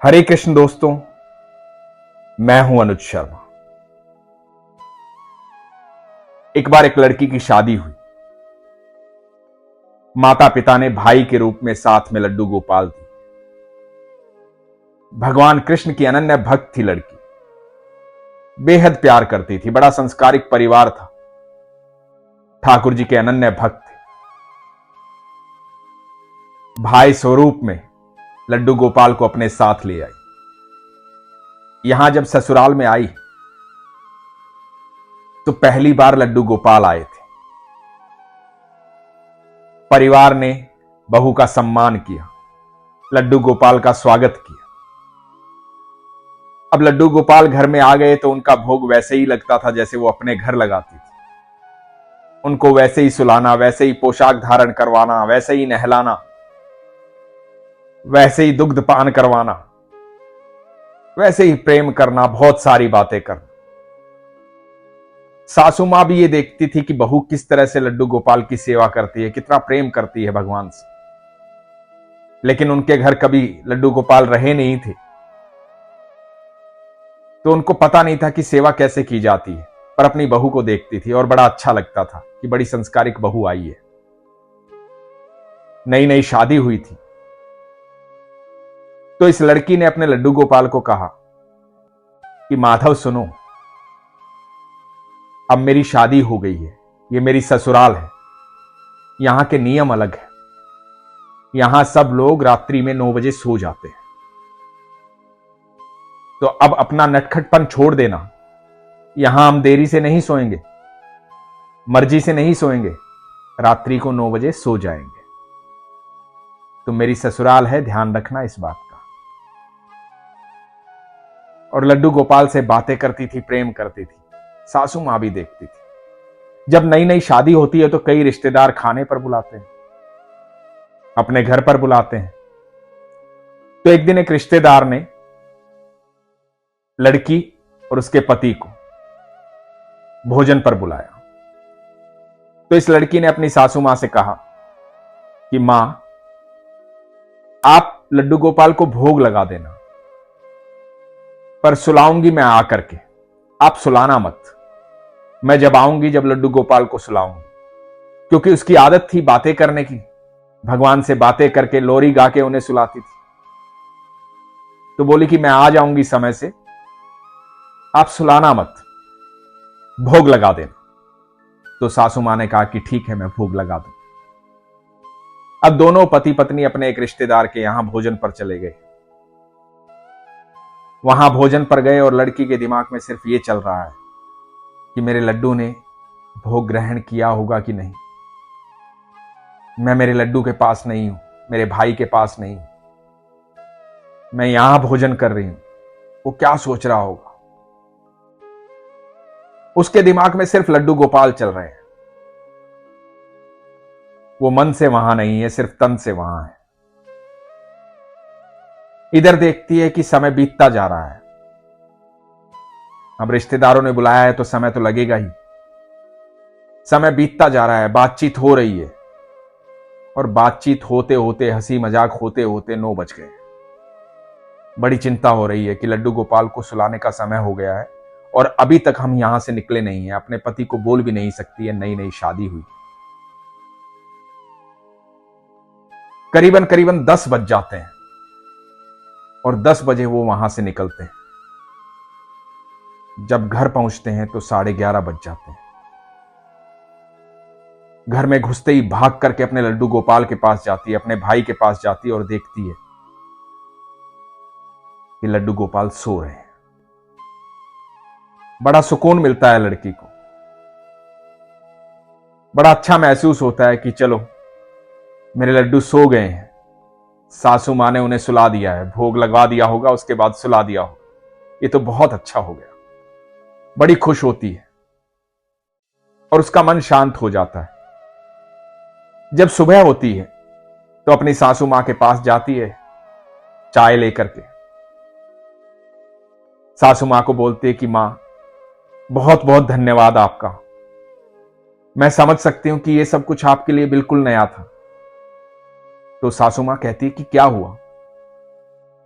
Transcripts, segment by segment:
हरे कृष्ण दोस्तों, मैं हूं अनुज शर्मा। एक बार एक लड़की की शादी हुई। माता पिता ने भाई के रूप में साथ में लड्डू गोपाल दी। भगवान कृष्ण की अनन्य भक्त थी लड़की, बेहद प्यार करती थी। बड़ा संस्कारिक परिवार था, ठाकुर जी के अनन्य भक्त थे। भाई स्वरूप में लड्डू गोपाल को अपने साथ ले आई। यहां जब ससुराल में आई तो पहली बार लड्डू गोपाल आए थे। परिवार ने बहू का सम्मान किया, लड्डू गोपाल का स्वागत किया। अब लड्डू गोपाल घर में आ गए तो उनका भोग वैसे ही लगता था जैसे वो अपने घर लगाती थी। उनको वैसे ही सुलाना, वैसे ही पोशाक धारण करवाना, वैसे ही नहलाना, वैसे ही दुग्ध पान करवाना, वैसे ही प्रेम करना, बहुत सारी बातें करना। सासू मां भी ये देखती थी कि बहू किस तरह से लड्डू गोपाल की सेवा करती है, कितना प्रेम करती है भगवान से। लेकिन उनके घर कभी लड्डू गोपाल रहे नहीं थे, तो उनको पता नहीं था कि सेवा कैसे की जाती है। पर अपनी बहू को देखती थी और बड़ा अच्छा लगता था कि बड़ी संस्कारिक बहू आई है। नई नई शादी हुई थी, तो इस लड़की ने अपने लड्डू गोपाल को कहा कि माधव सुनो, अब मेरी शादी हो गई है, ये मेरी ससुराल है, यहां के नियम अलग है। यहां सब लोग रात्रि में 9 बजे सो जाते हैं, तो अब अपना नटखटपन छोड़ देना। यहां हम देरी से नहीं सोएंगे, मर्जी से नहीं सोएंगे, रात्रि को 9 बजे सो जाएंगे। तो मेरी ससुराल है, ध्यान रखना इस बात का। और लड्डू गोपाल से बातें करती थी, प्रेम करती थी। सासू मां भी देखती थी। जब नई नई शादी होती है तो कई रिश्तेदार खाने पर बुलाते हैं, अपने घर पर बुलाते हैं। तो एक दिन एक रिश्तेदार ने लड़की और उसके पति को भोजन पर बुलाया। तो इस लड़की ने अपनी सासू मां से कहा कि मां, आप लड्डू गोपाल को भोग लगा देना, पर सुलाऊंगी मैं आकर के, आप सुलाना मत। मैं जब आऊंगी, जब लड्डू गोपाल को सुलाऊंगी, क्योंकि उसकी आदत थी बातें करने की। भगवान से बातें करके लोरी गा के उन्हें सुलाती थी। तो बोली कि मैं आ जाऊंगी समय से, आप सुलाना मत, भोग लगा देना। तो सासू मां ने कहा कि ठीक है, मैं भोग लगा दूं। अब दोनों पति पत्नी अपने एक रिश्तेदार के यहां भोजन पर चले गए। वहां भोजन पर गए और लड़की के दिमाग में सिर्फ ये चल रहा है कि मेरे लड्डू ने भोग ग्रहण किया होगा कि नहीं। मैं मेरे लड्डू के पास नहीं हूं, मेरे भाई के पास नहीं हूं, मैं यहां भोजन कर रही हूं, वो क्या सोच रहा होगा। उसके दिमाग में सिर्फ लड्डू गोपाल चल रहे हैं। वो मन से वहां नहीं है, सिर्फ तन से वहां है। इधर देखती है कि समय बीतता जा रहा है। अब रिश्तेदारों ने बुलाया है तो समय तो लगेगा ही। समय बीतता जा रहा है, बातचीत हो रही है, और बातचीत होते होते, हंसी मजाक होते होते 9 बज गए। बड़ी चिंता हो रही है कि लड्डू गोपाल को सुलाने का समय हो गया है और अभी तक हम यहां से निकले नहीं है। अपने पति को बोल भी नहीं सकती है, नई नई शादी हुई। करीबन करीबन 10 बज जाते हैं और 10 बजे वो वहां से निकलते हैं। जब घर पहुंचते हैं तो 11:30 बज जाते हैं। घर में घुसते ही भाग करके अपने लड्डू गोपाल के पास जाती है, अपने भाई के पास जाती है और देखती है कि लड्डू गोपाल सो रहे हैं। बड़ा सुकून मिलता है लड़की को, बड़ा अच्छा महसूस होता है कि चलो मेरे लड्डू सो गए हैं। सासू मां ने उन्हें सुला दिया है, भोग लगवा दिया होगा, उसके बाद सुला दिया होगा, ये तो बहुत अच्छा हो गया। बड़ी खुश होती है और उसका मन शांत हो जाता है। जब सुबह होती है तो अपनी सासू मां के पास जाती है चाय लेकर के। सासू मां को बोलती है कि मां, बहुत बहुत धन्यवाद आपका। मैं समझ सकती हूं कि यह सब कुछ आपके लिए बिल्कुल नया था। तो सासू मां कहती है कि क्या हुआ।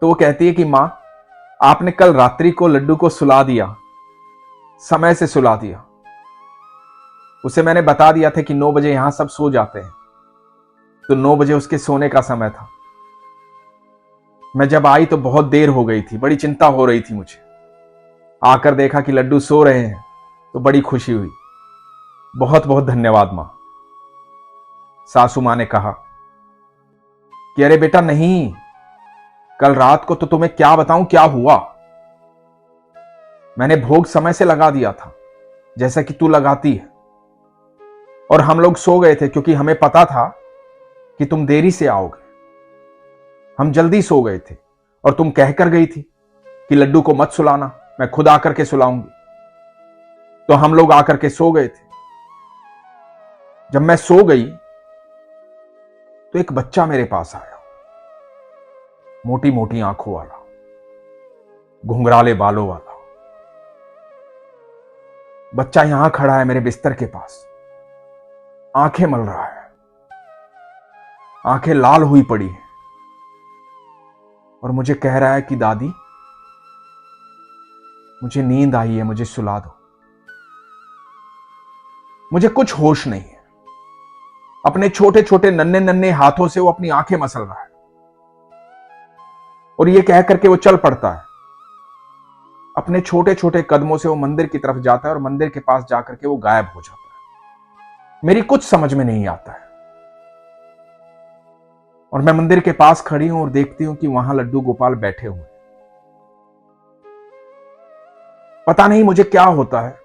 तो वो कहती है कि मां, आपने कल रात्रि को लड्डू को सुला दिया, समय से सुला दिया। उसे मैंने बता दिया था कि 9 बजे यहां सब सो जाते हैं, तो 9 बजे उसके सोने का समय था। मैं जब आई तो बहुत देर हो गई थी, बड़ी चिंता हो रही थी मुझे। आकर देखा कि लड्डू सो रहे हैं तो बड़ी खुशी हुई। बहुत बहुत धन्यवाद मां। सासू मां ने कहा कि अरे बेटा नहीं, कल रात को तो तुम्हें क्या बताऊं क्या हुआ। मैंने भोग समय से लगा दिया था, जैसा कि तू लगाती है, और हम लोग सो गए थे क्योंकि हमें पता था कि तुम देरी से आओगे। हम जल्दी सो गए थे और तुम कहकर गई थी कि लड्डू को मत सुलाना, मैं खुद आकर के सुलाऊंगी। तो हम लोग आकर के सो गए थे। जब मैं सो गई तो एक बच्चा मेरे पास आया, मोटी मोटी आंखों वाला, घुंघराले बालों वाला। बच्चा यहां खड़ा है मेरे बिस्तर के पास, आंखें मल रहा है, आंखें लाल हुई पड़ी हैं, और मुझे कह रहा है कि दादी मुझे नींद आई है, मुझे सुला दो। मुझे कुछ होश नहीं है। अपने छोटे छोटे नन्हे नन्हे हाथों से वो अपनी आंखें मसल रहा है, और ये कह करके वो चल पड़ता है। अपने छोटे छोटे कदमों से वो मंदिर की तरफ जाता है और मंदिर के पास जाकर के वो गायब हो जाता है। मेरी कुछ समझ में नहीं आता है। और मैं मंदिर के पास खड़ी हूं और देखती हूं कि वहां लड्डू गोपाल बैठे हुए। पता नहीं मुझे क्या होता है।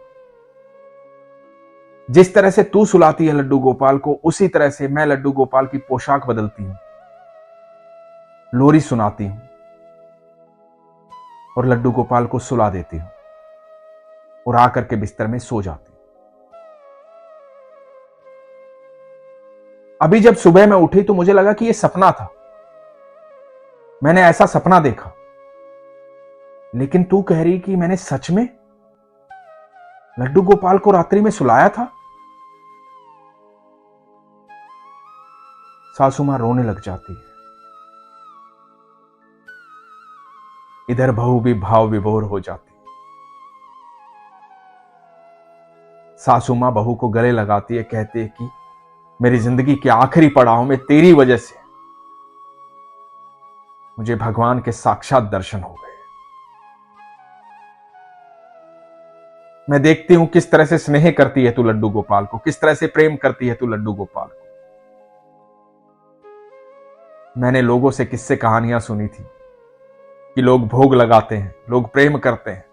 जिस तरह से तू सुलाती है लड्डू गोपाल को, उसी तरह से मैं लड्डू गोपाल की पोशाक बदलती हूं, लोरी सुनाती हूं और लड्डू गोपाल को सुला देती हूं और आकर के बिस्तर में सो जाती हूं। अभी जब सुबह मैं उठी तो मुझे लगा कि यह सपना था, मैंने ऐसा सपना देखा। लेकिन तू कह रही कि मैंने सच में लड्डू गोपाल को रात्रि में सुलाया था। सासू मां रोने लग जाती है। इधर बहू भी भाव विभोर हो जाती है। सासू मां बहू को गले लगाती है, कहती है कि मेरी जिंदगी के आखिरी पड़ाव में तेरी वजह से मुझे भगवान के साक्षात दर्शन हो गए। मैं देखती हूं किस तरह से स्नेह करती है तू लड्डू गोपाल को, किस तरह से प्रेम करती है तू लड्डू गोपाल को। मैंने लोगों से किस्से कहानियां सुनी थी कि लोग भोग लगाते हैं, लोग प्रेम करते हैं।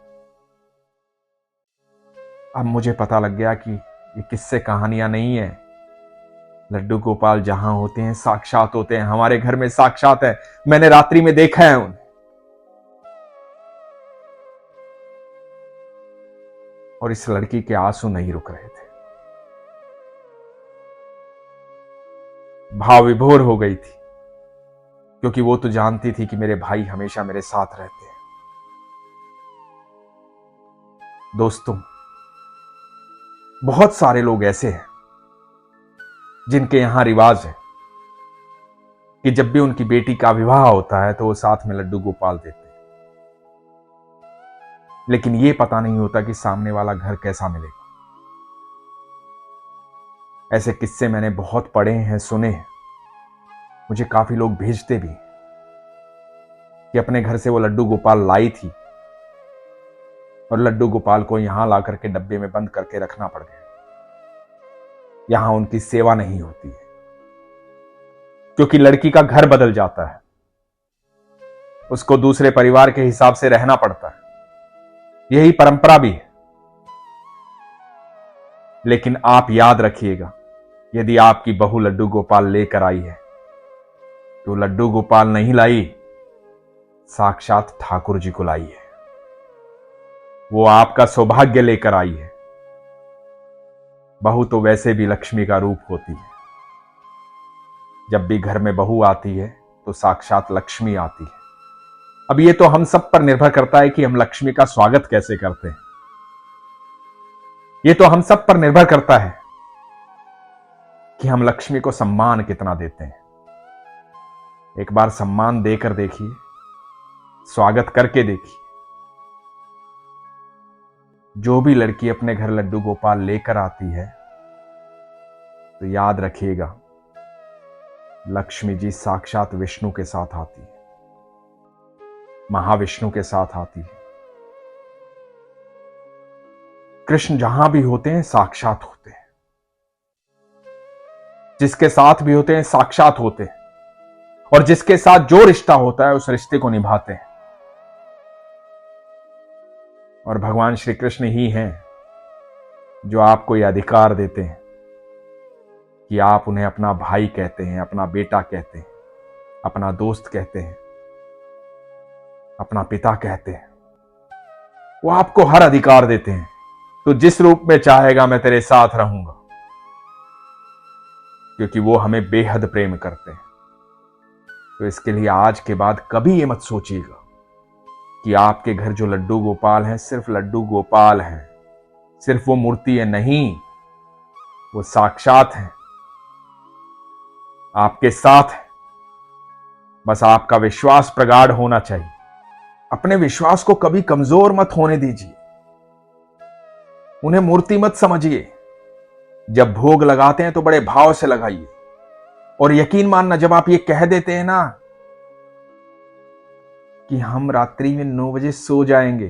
अब मुझे पता लग गया कि ये किस्से कहानियां नहीं है। लड्डू गोपाल जहां होते हैं साक्षात होते हैं, हमारे घर में साक्षात है। मैंने रात्रि में देखा है उन्हें। और इस लड़की के आंसू नहीं रुक रहे थे, भाव विभोर हो गई थी, क्योंकि वो तो जानती थी कि मेरे भाई हमेशा मेरे साथ रहते हैं। दोस्तों, बहुत सारे लोग ऐसे हैं जिनके यहां रिवाज है कि जब भी उनकी बेटी का विवाह होता है तो वो साथ में लड्डू गोपाल देते हैं। लेकिन ये पता नहीं होता कि सामने वाला घर कैसा मिलेगा। ऐसे किस्से मैंने बहुत पढ़े हैं, सुने हैं। मुझे काफी लोग भेजते भी कि अपने घर से वो लड्डू गोपाल लाई थी और लड्डू गोपाल को यहां ला करके डब्बे में बंद करके रखना पड़ गया। यहां उनकी सेवा नहीं होती है, क्योंकि लड़की का घर बदल जाता है, उसको दूसरे परिवार के हिसाब से रहना पड़ता है। यही परंपरा भी है। लेकिन आप याद रखिएगा, यदि आपकी बहू लड्डू गोपाल लेकर आई है तो लड्डू गोपाल नहीं लाई, साक्षात ठाकुर जी को लाई है। वो आपका सौभाग्य लेकर आई है। बहू तो वैसे भी लक्ष्मी का रूप होती है। जब भी घर में बहू आती है तो साक्षात लक्ष्मी आती है। अब ये तो हम सब पर निर्भर करता है कि हम लक्ष्मी का स्वागत कैसे करते हैं। ये तो हम सब पर निर्भर करता है कि हम लक्ष्मी को सम्मान कितना देते हैं। एक बार सम्मान देकर देखिए, स्वागत करके देखिए। जो भी लड़की अपने घर लड्डू गोपाल लेकर आती है तो याद रखिएगा, लक्ष्मी जी साक्षात विष्णु के साथ आती है, महाविष्णु के साथ आती है। कृष्ण जहां भी होते हैं साक्षात होते हैं, जिसके साथ भी होते हैं साक्षात होते हैं, और जिसके साथ जो रिश्ता होता है उस रिश्ते को निभाते हैं। और भगवान श्री कृष्ण ही हैं जो आपको यह अधिकार देते हैं कि आप उन्हें अपना भाई कहते हैं, अपना बेटा कहते हैं, अपना दोस्त कहते हैं, अपना पिता कहते हैं। वो आपको हर अधिकार देते हैं। तो जिस रूप में चाहेगा मैं तेरे साथ रहूंगा, क्योंकि वो हमें बेहद प्रेम करते हैं। तो इसके लिए आज के बाद कभी ये मत सोचिएगा कि आपके घर जो लड्डू गोपाल हैं सिर्फ लड्डू गोपाल हैं, सिर्फ वो मूर्ति है। नहीं, वो साक्षात हैं, आपके साथ है। बस आपका विश्वास प्रगाढ़ होना चाहिए। अपने विश्वास को कभी कमजोर मत होने दीजिए। उन्हें मूर्ति मत समझिए। जब भोग लगाते हैं तो बड़े भाव से लगाइए। और यकीन मानना, जब आप ये कह देते हैं ना कि हम रात्रि में 9 बजे सो जाएंगे,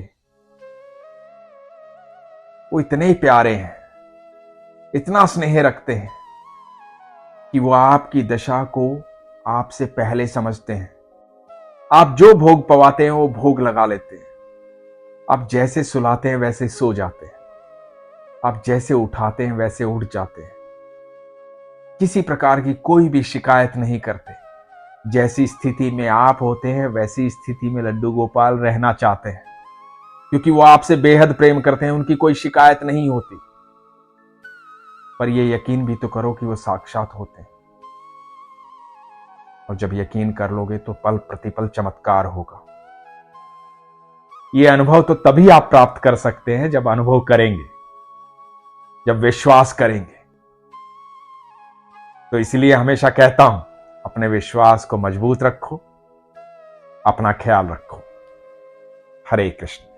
वो इतने ही प्यारे हैं, इतना स्नेह रखते हैं कि वो आपकी दशा को आपसे पहले समझते हैं। आप जो भोग पवाते हैं वो भोग लगा लेते हैं। आप जैसे सुलाते हैं वैसे सो जाते हैं। आप जैसे उठाते हैं वैसे उठ जाते हैं। किसी प्रकार की कोई भी शिकायत नहीं करते। जैसी स्थिति में आप होते हैं वैसी स्थिति में लड्डू गोपाल रहना चाहते हैं, क्योंकि वो आपसे बेहद प्रेम करते हैं। उनकी कोई शिकायत नहीं होती। पर ये यकीन भी तो करो कि वो साक्षात होते हैं। और जब यकीन कर लोगे तो पल प्रतिपल चमत्कार होगा। ये अनुभव तो तभी आप प्राप्त कर सकते हैं जब अनुभव करेंगे, जब विश्वास करेंगे। तो इसलिए हमेशा कहता हूं, अपने विश्वास को मजबूत रखो, अपना ख्याल रखो। हरे कृष्ण।